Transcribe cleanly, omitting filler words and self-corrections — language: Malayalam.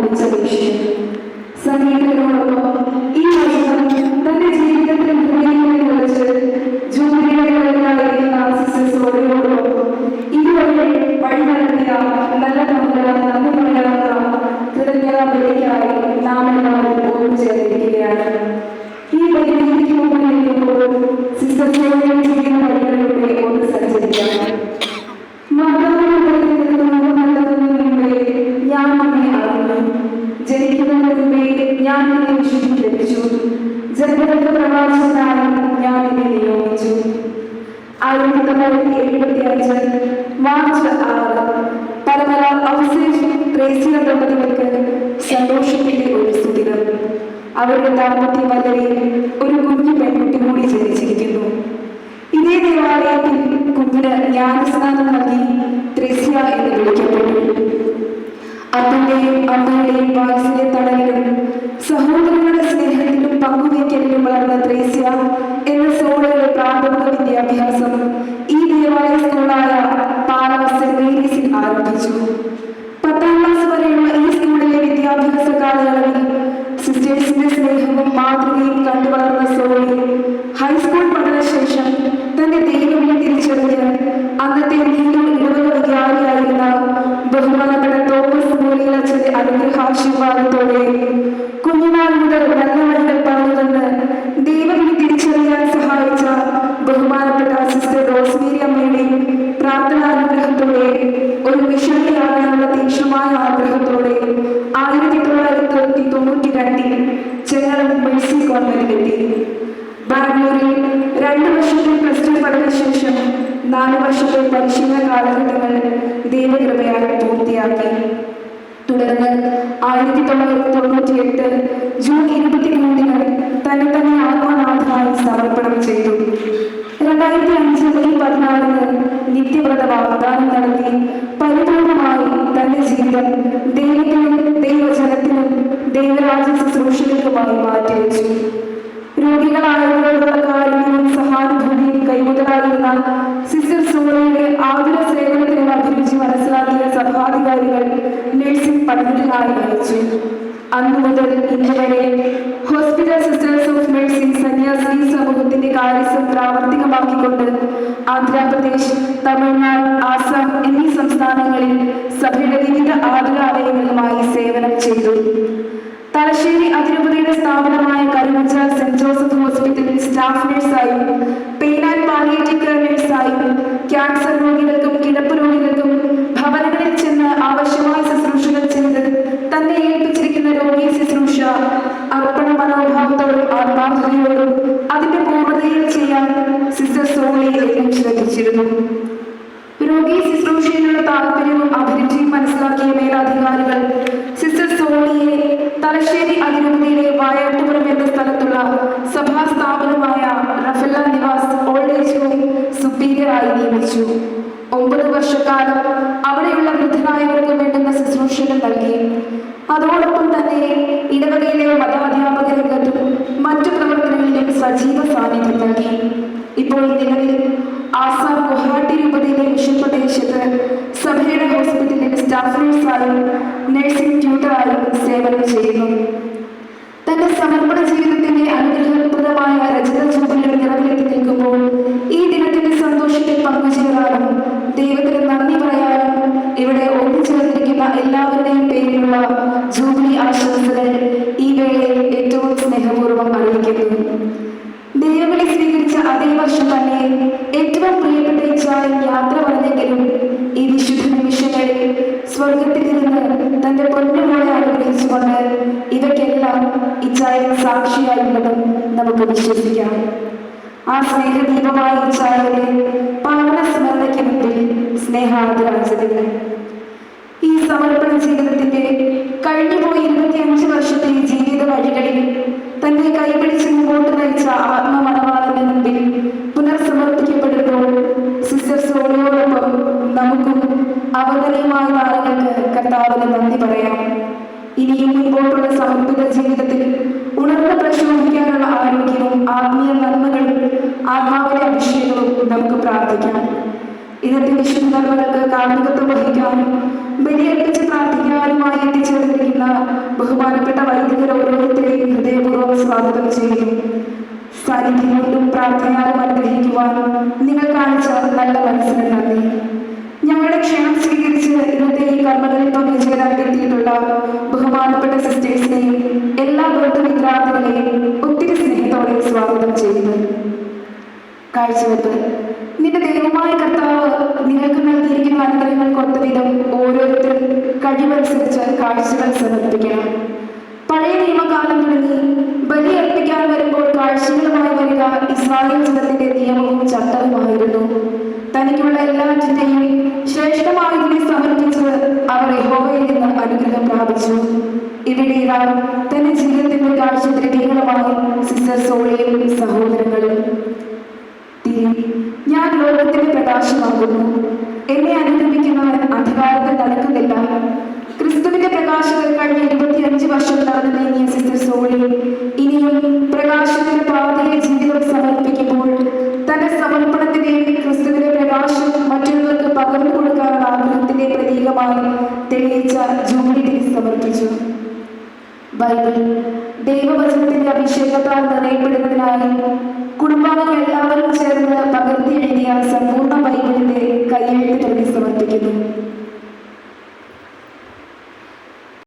വിളിച്ചപേക്ഷിച്ചു. സംഗീതത്തിനോടൊപ്പം ഈ വർഷം തന്റെ ജീവിതത്തിൽ വിളിച്ച് ജൂബിലികളായിരിക്കുന്ന സിസ്റ്റർ സോണിയോടൊപ്പം ഇതുവരെ വഴി നടത്തിയ നല്ല നന്ദി പറയാനുള്ള കൃതജ്ഞതാ ബലിക്കായി നാം എല്ലാവരും ഒത്തുചേർന്നിരിക്കുകയാണ്. ഈ ബലിക്ക് മുമ്പിൽ സിസ്റ്റർ സോണിയ ചെയ്യുന്ന വഴികളിലൂടെ ഒന്ന് സഞ്ചരിക്കാം. ഞാൻ നിന്നെ അറിഞ്ഞു, ജനിക്കുന്നതിന് മുമ്പേ ഞാൻ നിന്നെ വിശുദ്ധീകരിച്ചു, ജനങ്ങൾക്ക് പ്രവാചകനായി ഞാൻ നിന്നെ നിയോഗിച്ചു. 1975 മാർച്ച് 6 പരമല അവശേഷം ത്രേസ്യ ദമ്പതികൾക്ക് സന്തോഷത്തിന്റെ ഒരു സുദിനം. അവരുടെ ദാമ്പത്യ വല്ലരിയിൽ ഒരു കുഞ്ഞു പെൺകുട്ടി കൂടി ജനിച്ചിരിക്കുന്നു. ഇതേ ദേവാലയത്തിൽ കുഞ്ഞിന് ജ്ഞാനസ്നാനം നൽകി ത്രേസ്യ എന്ന് വിളിക്കപ്പെട്ടു. അപ്പന്റെയും അമ്മയുടെയും വാത്സല്യ തടലിലും സഹോദരങ്ങളുടെ സ്നേഹത്തിലും പങ്കുവയ്ക്കലിലും വളർന്ന ത്രേസ്യ എന്ന സോളയുടെ പ്രാഥമിക വിദ്യാഭ്യാസം ഈ ദേവാലയ സ്കൂളായ പാലാ സെന്റ് മേരീസിൽ ആരംഭിച്ചു. 10ാം ക്ലാസ് വരെയുള്ള ഈ സ്കൂളിലെ വിദ്യാഭ്യാസ കാലയളവിൽ സിസ്റ്റേഴ്സിന്റെ സ്നേഹവും മാതൃകയും കണ്ടു വളർന്ന സോളി ഹൈസ്കൂൾ പഠനശേഷം തന്റെ ദൈവവിളി തിരിച്ചറിഞ്ഞ് അന്നത്തെ നീണ്ടു ഇടവക വികാരിയായിരുന്ന ബഹുമാനപ്പെട്ട തോമസ് മൂലിയച്ചന്റെ അനുഗ്രഹാശീർവാദത്തോടെ കുഞ്ഞുനാൾ മുതൽ നല്ല വഴികൾ പറഞ്ഞുവന്ന് ദൈവവിളി തിരിച്ചറിയാൻ സഹായിച്ച ബഹുമാനപ്പെട്ട സിസ്റ്റർ റോസ്മേരി അമ്മയുടെയും പ്രാർത്ഥനാനുഗ്രഹത്തോടെ ഒരു മിഷണറിയാകാനുള്ള തീക്ഷ്ണമായ ആഗ്രഹത്തോടെ 1992 ചെങ്ങളം മേഴ്സി കോൺവെന്റിലെത്തി. ബാംഗ്ലൂരിൽ 2 വർഷത്തെ +2 പഠനശേഷം 4 വർഷത്തെ പരിശീലന കാലഘട്ടങ്ങൾ ദൈവകൃപയാൽ പൂർത്തിയാക്കി. തുടർന്ന് 1998 ജൂൺ 23 തന്നെ ആത്മനാഥനായി സമർപ്പണം ചെയ്തു. 2005 മെയ് 14 നിത്യവ്രത വാഗ്ദാനം നടത്തി പരിപൂർണമായി തന്റെ ജീവിതം ദൈവത്തിനും ദൈവജനത്തിനും ദൈവരാജ്യ ശുശ്രൂഷകൾക്കുമായി മാറ്റിവെച്ചു. രോഗികളായവരോടുള്ള കാരുണ്യവും സഹാനുഭൂതിയും കൈമുതലായിരുന്ന സിസ്റ്റർ സോണിയുടെ ആതുര സേവനത്തിനുള്ള അഭിരുചി മനസ്സിലാക്കിയ സഭാധികാരികൾ നഴ്സിംഗ് പഠനത്തിനായി അയച്ചു. അന്നു മുതൽ ഇന്ന് വരെ ഹോസ്പിറ്റൽ സിസ്റ്റേഴ്സ് ഓഫ് നഴ്സിംഗ് സന്യാസി സമൂഹത്തിന്റെ കാര്യസ്ഥം പ്രാവർത്തികമാക്കിക്കൊണ്ട് ആന്ധ്രാപ്രദേശ്, തമിഴ്നാട്, ആസാം എന്നീ സംസ്ഥാനങ്ങളിൽ സഭയുടെ വിവിധ ആതുരാലയങ്ങളുമായി സേവനം ചെയ്തു. തലശ്ശേരി അതിരൂപതയുടെ സ്ഥാപനമായ കരുവഞ്ചാൽ സെന്റ് ജോസഫ് ഹോസ്പിറ്റലിൽ സ്റ്റാഫ് നഴ്സായും പെയിൻ ആൻഡ് പാലിയേറ്റീവ് കെയർ നഴ്സായും ക്യാൻസർ രോഗികൾക്കും കിടപ്പ് രോഗികൾക്കും ഭവനങ്ങളിൽ ചെന്ന് ആവശ്യമായ ശുശ്രൂഷകൾ ചെയ്ത് തന്നെ ഏൽപ്പിച്ചിരിക്കുന്ന രോഗി ശുശ്രൂഷ അർപ്പണ മനോഭാവത്തോടും ആത്മാർത്ഥതയോടും അതിന്റെ പൂർണ്ണതയിൽ ചെയ്യാൻ സിസ്റ്റർ സോളി എന്നും ശ്രദ്ധിച്ചിരുന്നു. രോഗി ശുശ്രൂഷയിലുള്ള താല്പര്യവും അഭിരുചിയും മനസ്സിലാക്കിയ മേലധികാരികൾ സിസ്റ്റർ സോളിയെ തലശ്ശേരി അതിരൂപതയിലെ വായാട്ടുപുരം എന്ന സ്ഥലത്തുള്ള സഭാ സ്ഥാപനമായ റഫല്ല നിവാസ് ഓൾഡ് ഏജ് ഹോം സുപ്പീരിയറായി നിയമിച്ചു. 9 വർഷക്കാലം അവിടെയുള്ള വൃദ്ധരായവർക്ക് വേണ്ടുന്ന ശുശ്രൂഷകൾ നൽകി. അതോടൊപ്പം തന്നെ ഇടവകയിലെ മതാധ്യാപക രംഗത്തും മറ്റു പ്രവർത്തനങ്ങളിലും സജീവ സാന്നിധ്യം നൽകി. ഇപ്പോൾ നിലവിൽ ആസാം ഗുവാഹട്ടി രൂപതയിലെ മിഷൻ പ്രദേശത്ത് സഭയുടെ ഹോസ്പിറ്റലിൽ സ്റ്റാഫ് നഴ്സായും നഴ്സിംഗ് ട്യൂട്ടറായും സേവനം ചെയ്യുന്നു. തന്റെ സമർപ്പണ ജീവിതത്തിന്റെ അനുഗ്രഹപ്രദമായ രചന ജൂബിലിയുടെ നിറവിലെത്തി നിൽക്കുമ്പോൾ ഈ ദിനത്തിന്റെ സന്തോഷത്തിൽ പങ്കുചേരാനും ദൈവത്തിന് നന്ദി പറയാനും ഇവിടെ ഒത്തുചേർന്നിരിക്കുന്ന എല്ലാവരുടെയും പേരിലുള്ള ജൂബിലി ആശംസകൾ ഈ വേളയിൽ ഏറ്റവും സ്നേഹപൂർവ്വം അറിയിക്കുന്നു. ദൈവവിളി സ്വീകരിച്ച അതേ വർഷം തന്നെ ഏറ്റവും പ്രിയപ്പെട്ട ഇച്ചായൻ യാത്ര പറഞ്ഞെങ്കിലും ഈ വിശുദ്ധ നിമിഷങ്ങളിൽ സ്വർഗത്തിലിരുന്ന് തന്റെ പൊന്നുമോളെ അനുഗ്രഹിച്ചുകൊണ്ട് ഇവയ്ക്കെല്ലാം ഇച്ചായൻ സാക്ഷിയായുള്ളതും നമുക്ക് വിശ്വസിക്കാം. ആ സ്നേഹദീപമായ ഇച്ചായന്റെ പാവന സ്മരണയ്ക്ക് മുമ്പിൽ സ്നേഹാദരാഞ്ജലികൾ. ഈ സമർപ്പണ ജീവിതത്തിന്റെ കഴിഞ്ഞുപോയി 25 വർഷത്തെ ജീവിത വഴികളിൽ തന്റെ കൈപിടിച്ച് മുമ്പോട്ട് നയിച്ച ആത്മമണവാളന്റെ മുമ്പിൽ പുനർസമർപ്പിക്കപ്പെടുമ്പോൾ സിസ്റ്റർ സോണിയോടൊപ്പം നമുക്കും അവതരണീയമായ നാളുകൾക്ക് കർത്താവിന് നന്ദി പറയാം. ഇനിയും മുൻപോട്ടുള്ള സമർപ്പിത ജീവിതത്തിൽ ഉണർന്ന് പ്രശോഭിക്കാനുള്ള ആരോഗ്യവും ആത്മീയ നന്മകളും ആത്മാവിന്റെ അഭിഷേകവും നമുക്ക് പ്രാർത്ഥിക്കാം. ഇന്നത്തെ വിശുദ്ധ നന്മകൾക്ക് കാർമ്മികത്വം വഹിക്കാനും ബലിയർപ്പിച്ച് പ്രാർത്ഥിക്കാനുമായി എത്തിച്ചേർന്നിരിക്കുന്ന ചെയ്യുന്നു. സാന്നിധ്യം കൊണ്ടും പ്രാർത്ഥനയാലും അനുഗ്രഹിക്കുവാൻ നിങ്ങൾ കാണിച്ച നല്ല മനസ്സിന് നന്ദി. ഞങ്ങളുടെ ക്ഷണം സ്വീകരിച്ച് ഇന്നത്തെ ഈ കർമ്മങ്ങളിൽ പങ്കുചേരാൻ എത്തിയിട്ടുള്ള ബഹുമാനപ്പെട്ട സിസ്റ്റേഴ്സിനെയും എല്ലാ ബന്ധുമിത്രാദികളെയും ഒത്തിരി സ്നേഹത്തോടെ സ്വാഗതം ചെയ്യുന്നു. കാഴ്ചവെപ്പ്. നിന്റെ ദൈവമായ കർത്താവ് നിങ്ങൾക്ക് നൽകിയിരിക്കുന്ന അനുഗ്രഹങ്ങൾക്ക് ഒത്തവിധം ഓരോരുത്തരും കഴിവനുസരിച്ച് കാഴ്ചകൾ സമർപ്പിക്കണം. പഴയ നിയമകാലം തുടങ്ങി ബലി അർപ്പിക്കാൻ വരുമ്പോൾ കാഴ്ചകളുമായി വരിക ഇസ്രായേൽ ജനത്തിന്റെ നിയമവും ചട്ടവുമായിരുന്നു. തനിക്കുള്ള എല്ലാറ്റിന്റെയും ശ്രേഷ്ഠമായതിനെ സമർപ്പിച്ച് അവർ യഹോവയിൽ നിന്ന് അനുഗ്രഹം പ്രാപിച്ചു. ഇവിടെ ഇതാ തന്റെ ജീവിതത്തിന്റെ കാഴ്ച ദ്രവ്യങ്ങളുമായി സിസ്റ്റർ സോളിയും സഹോദരങ്ങളും. ഞാൻ ലോകത്തിന്റെ പ്രകാശമാകുന്നു. എന്നെ അനുഗമിക്കുന്നവൻ അന്ധകാരത്തിൽ നടക്കുന്നില്ല. ക്രിസ്തുവിന്റെ പ്രകാശത്തിൽ കഴിഞ്ഞ 25 വർഷം നടന്നു നീങ്ങിയ സിസ്റ്റർ സോളി ഇനിയും പ്രകാശത്തിന്റെ പാതയെ ജീവിതം സമർപ്പിക്കുമ്പോൾ തന്റെ സമർപ്പണത്തിന് വേണ്ടി ക്രിസ്തുവിന്റെ പ്രകാശം മറ്റുള്ളവർക്ക് പകർന്നു കൊടുക്കാനുള്ള ആഗ്രഹത്തിന്റെ പ്രതീകമായി തെളിയിച്ച ജൂബിലി സമർപ്പിച്ചു. ബൈബിൾ ദൈവവചനത്തിന്റെ അഭിഷേകത്താൽ നിറയപ്പെടുന്നതിനായി കുടുംബാംഗങ്ങൾ എല്ലാവരും ചേർന്ന് പകർത്തി എഴുതിയ സമ്പൂർണ്ണ